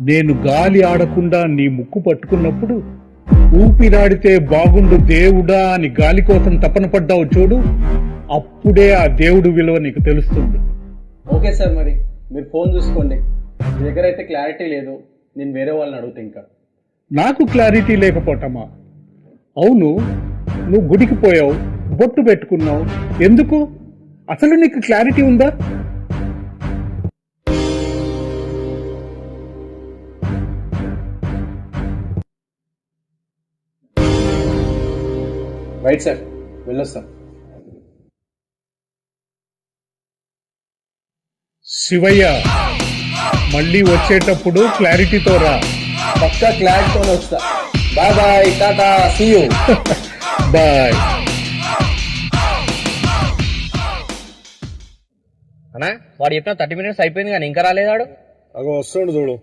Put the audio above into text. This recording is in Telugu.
నేను గాలి ఆడకుండా నీ ముక్కు పట్టుకున్నప్పుడు ఊపిరాడితే బాగుండు దేవుడా అని గాలి కోసం తపన పడ్డావు చూడు, అప్పుడే ఆ దేవుడు విలువ నీకు తెలుస్తుంది. ఓకే సార్, మరి మీరు ఫోన్ చూసుకోండి. మీ దగ్గర అయితే క్లారిటీ లేదు, నేను వేరే వాళ్ళని అడుగుతా. ఇంకా నాకు క్లారిటీ లేకపోవటమా? అవును, నువ్వు గుడికి పోయావు, బొట్టు పెట్టుకున్నావు, ఎందుకు? అసలు నీకు క్లారిటీ ఉందా? రైట్ సార్, వెళ్ళొస్తాం. శివయ్య, మళ్ళీ వచ్చేటప్పుడు క్లారిటీతో రా. పక్కా క్లారిటీతోనే వస్తా. Bye bye, tata, see you. Bye. అన్నా వాడు చెప్పిన 30 minutes అయిపోయింది కానీ ఇంకా రాలేదాడు. అగో వస్తుండు చూడు.